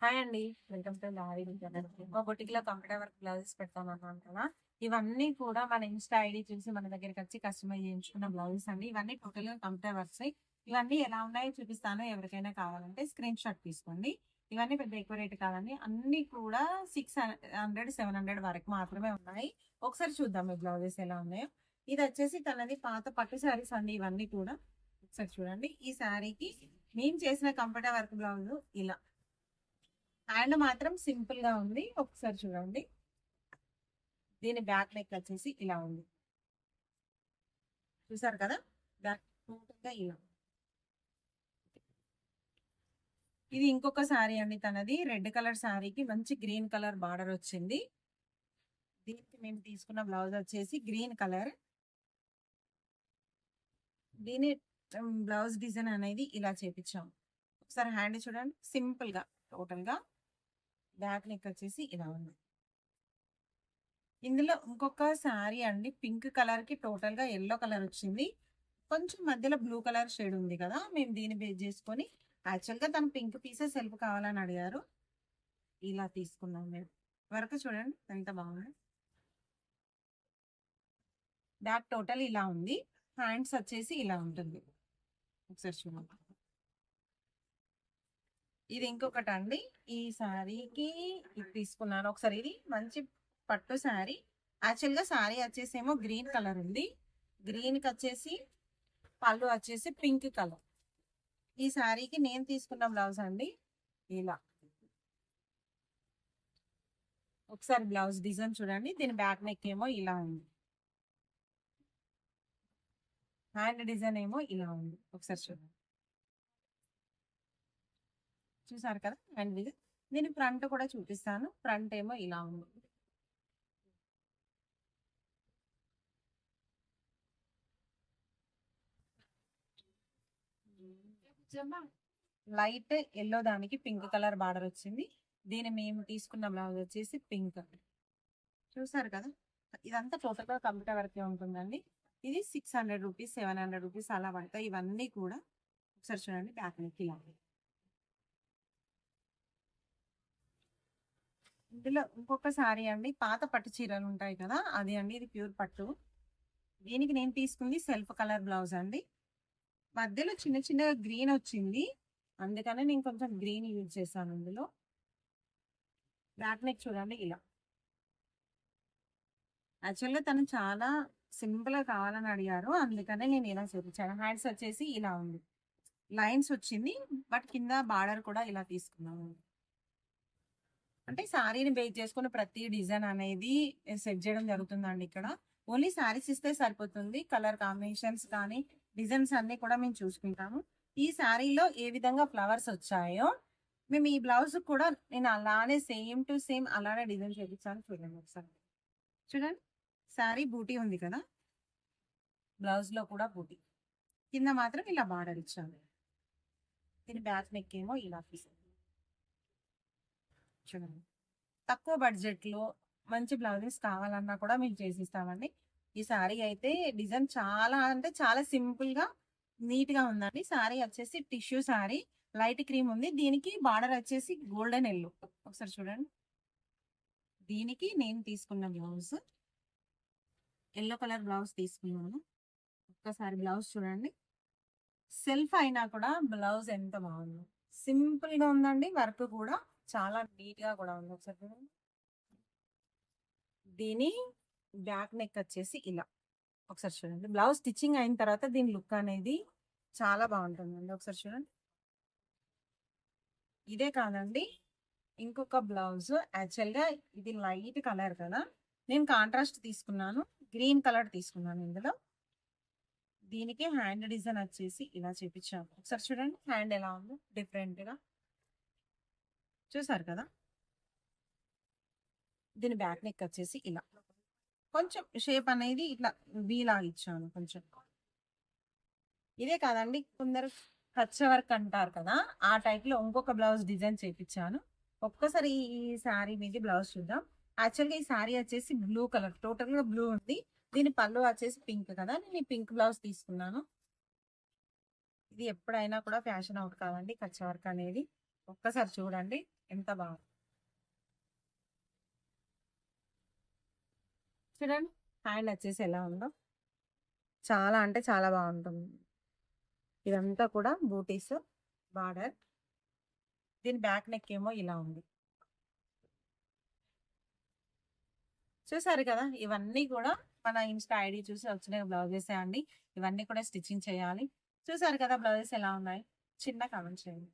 Hi అండి. Welcome two lorry channel. మా బొటిక్‌లో computer work blouses పెడతామన్నాను కదా! ఇవన్నీ కూడా మన ఇన్‌స్టా ఐడీ చూసి మన దగ్గరికొచ్చి కస్టమైజ్ చేయించుకున్న బ్లౌజెస్ అండి. ఇవన్నీ టోటల్‌గా కంప్యూటర్ వర్క్సే. ఇవన్నీ ఎలా ఉన్నాయో చూపిస్తాను. ఎవరికైనా కావాలంటే స్క్రీన్ షాట్ తీసుకోండి. ఇవన్నీ పెద్ద ఎక్కువ రేట్ కాదండి. అన్నీ కూడా 600, 700 వరకు మాత్రమే ఉన్నాయి. ఒకసారి చూద్దాం ఈ బ్లౌజెస్ ఎలా ఉన్నాయో. ఇదొచ్చేసి తనది పాత పట్టు శారీస్ అండి ఇవన్నీ కూడా. ఒకసారి చూడండి. ఈ శారీకి నేను చేసిన కంప్యూటర్ వర్క్ బ్లౌజ్ ఇలా. హ్యాండ్ మాత్రం సింపుల్ గా ఉంది. ఒకసారి చూడండి. దీని బ్యాక్ నెక్ వచ్చేసి ఇలా ఉంది. చూసారు కదా, బ్యాక్ టోటల్ గా ఇలా. ఇది ఇంకొక శారీ అండి తనది. రెడ్ కలర్ శారీకి మంచి గ్రీన్ కలర్ బార్డర్ వచ్చింది. దీనికి మేము తీసుకున్న బ్లౌజ్ వచ్చేసి గ్రీన్ కలర్. దీని బ్లౌజ్ డిజైన్ అనేది ఇలా చేపించాం. ఒకసారి హ్యాండ్ చూడండి, సింపుల్ గా టోటల్ గా. బ్యాక్ నెక్ వచ్చేసి ఇలా ఉంది. ఇందులో ఇంకొక శారీ అండి పింక్ కలర్ కి టోటల్ గా ఎల్లో కలర్ వచ్చింది. కొంచెం మధ్యలో బ్లూ కలర్ షేడ్ ఉంది కదా, మేము దీన్ని బేస్ చేసుకొని యాక్చువల్ గా తను పింక్ పీసెస్ సెల్ఫ్ కావాలని అడిగారు. ఇలా తీసుకున్నాం మేము. వరకు చూడండి ఎంత బాగుంది. బ్యాక్ టోటల్ ఇలా ఉంది. హ్యాండ్స్ వచ్చేసి ఇలా ఉంటుంది. ఒకసారి చూడండి. ఇది ఇంకొకటి అండి. ఈ శారీకి ఇది తీసుకున్నాను. ఒకసారి ఇది మంచి పట్టు శారీ. యాక్చువల్ గా శారీ వచ్చేసేమో గ్రీన్ కలర్ ఉంది. గ్రీన్ కి వచ్చేసి పళ్ళు వచ్చేసి పింక్ కలర్. ఈ శారీకి నేను తీసుకున్న బ్లౌజ్ అండి ఇలా. ఒకసారి బ్లౌజ్ డిజైన్ చూడండి. దీని బ్యాక్ నెక్ ఏమో ఇలా ఉంది. హ్యాండ్ డిజైన్ ఏమో ఇలా ఉంది. ఒకసారి చూడండి. చూసారు కదా హ్యాండ్ డిజైన్. దీని ఫ్రంట్ కూడా చూపిస్తాను. ఫ్రంట్ ఏమో ఇలా ఉంది. లైట్ ఎల్లో దానికి పింక్ కలర్ బార్డర్ వచ్చింది. దీని మేము తీసుకున్న బ్లౌజ్ వచ్చేసి పింక్. చూసారు కదా, ఇదంతా టోటల్ గా కంప్యూటర్ వర్క్ ఉంటుందండి. ఇది 600 రూపీస్, 700 రూపీస్ అలా పడతాయి. ఇవన్నీ కూడా ఒకసారి చూడండి. బ్యాక్ నెక్ ఇలా. ఇందులో ఇంకొక సారీ అండి, పాత పట్టు చీరలు ఉంటాయి కదా అది అండి. ఇది ప్యూర్ పట్టు. దీనికి నేను తీసుకుంది సెల్ఫ్ కలర్ బ్లౌజ్ అండి. మధ్యలో చిన్న చిన్న గ్రీన్ వచ్చింది, అందుకనే నేను కొంచెం గ్రీన్ యూజ్ చేశాను ఇందులో. బ్యాక్ నెక్ చూడండి ఇలా. యాక్చువల్గా తను చాలా సింపుల్ గా కావాలని అడిగారు, అందుకనే నేను ఇలా చూపించాను. హ్యాండ్స్ వచ్చేసి ఇలా ఉంది. లైన్స్ వచ్చింది, బట్ కింద బార్డర్ కూడా ఇలా తీసుకున్నాను. అంటే శారీని బేస్ చేసుకుని ప్రతి డిజైన్ అనేది సెట్ చేయడం జరుగుతుందండి ఇక్కడ. ఓన్లీ శారీస్ ఇస్తే సరిపోతుంది. కలర్ కాంబినేషన్స్ కానీ డిజైన్స్ అన్ని కూడా మేము చూసుకుంటాము. ఈ శారీలో ఏ విధంగా ఫ్లవర్స్ వచ్చాయో మేము ఈ బ్లౌజ్ కూడా నేను అలానే సేమ్ టు సేమ్ అలానే డిజైన్ చేపించాను. చూడండి ఒకసారి. చూడండి, శారీ బూటీ ఉంది కదా, బ్లౌజ్ లో కూడా బూటీ. కింద మాత్రం ఇలా బార్డర్ ఇచ్చాను. దీని బ్యాక్ నెక్ ఏమో ఇలా తీసాను. చూడండి, తక్కువ బడ్జెట్ లో మంచి బ్లౌజెస్ కావాలన్నా కూడా మేము చేసిస్తామండి. ఈ శారీ అయితే డిజైన్ చాలా అంటే చాలా సింపుల్ గా నీట్ గా ఉందండి. శారీ వచ్చేసి టిష్యూ శారీ, లైట్ క్రీమ్ ఉంది. దీనికి బార్డర్ వచ్చేసి గోల్డెన్ ఎల్లో. ఒకసారి చూడండి. దీనికి నేను తీసుకున్న బ్లౌజ్ ఎల్లో కలర్ బ్లౌజ్ తీసుకున్నాను. ఒక్కసారి బ్లౌజ్ చూడండి. సెల్ఫ్ అయినా కూడా బ్లౌజ్ ఎంత బాగుందో. సింపుల్ గా ఉందండి. వర్క్ కూడా చాలా నీట్ గా కూడా ఉంది. ఒకసారి చూడండి. దీని బ్యాక్ నెక్ వచ్చేసి ఇలా. ఒకసారి చూడండి. బ్లౌజ్ స్టిచ్చింగ్ అయిన తర్వాత దీని లుక్ అనేది చాలా బాగుంటుందండి. ఒకసారి చూడండి. ఇదే కాదండి, ఇంకొక బ్లౌజ్. యాక్చువల్గా ఇది లైట్ కలర్ కదా, నేను కాంట్రాస్ట్ తీసుకున్నాను. గ్రీన్ కలర్ తీసుకున్నాను ఇందులో. దీనికి హ్యాండ్ డిజైన్ వచ్చేసి ఇలా చేపించాను. ఒకసారి చూడండి హ్యాండ్ ఎలా ఉందో డిఫరెంట్ గా. చూసారు కదా. దీని బ్యాక్ నెక్ వచ్చేసి ఇలా. కొంచెం షేప్ అనేది ఇట్లా వీలాగా ఇచ్చాను కొంచెం. ఇదే కాదండి, కొందరు కచ్చ వర్క్ అంటారు కదా, ఆ టైప్ లో ఇంకొక బ్లౌజ్ డిజైన్ చేపించాను. ఒక్కసారి ఈ శారీ మీద బ్లౌజ్ చూద్దాం. యాక్చువల్గా ఈ శారీ వచ్చేసి బ్లూ కలర్, టోటల్ గా బ్లూ ఉంది. దీని పళ్ళు వచ్చేసి పింక్ కదా, నేను ఈ పింక్ బ్లౌజ్ తీసుకున్నాను. ఇది ఎప్పుడైనా కూడా ఫ్యాషన్ అవుట్ కాదండి కచ్చ వర్క్ అనేది. ఒక్కసారి చూడండి. ఎంత బాగుంది చూడండి. హ్యాండ్ వచ్చేసి ఎలా ఉందో చాలా అంటే చాలా బాగుంటుంది. ఇదంతా కూడా బూటీస్ బార్డర్. దీని బ్యాక్ నెక్ ఏమో ఇలా ఉంది. చూసారు కదా, ఇవన్నీ కూడా మన ఇన్స్టా ఐడి చూసి వచ్చిన బ్లౌజెస్ అండి. ఇవన్నీ కూడా స్టిచ్చింగ్ చేయాలి. చూసారు కదా బ్లౌజెస్ ఎలా ఉన్నాయి, చిన్న కామెంట్ చేయండి.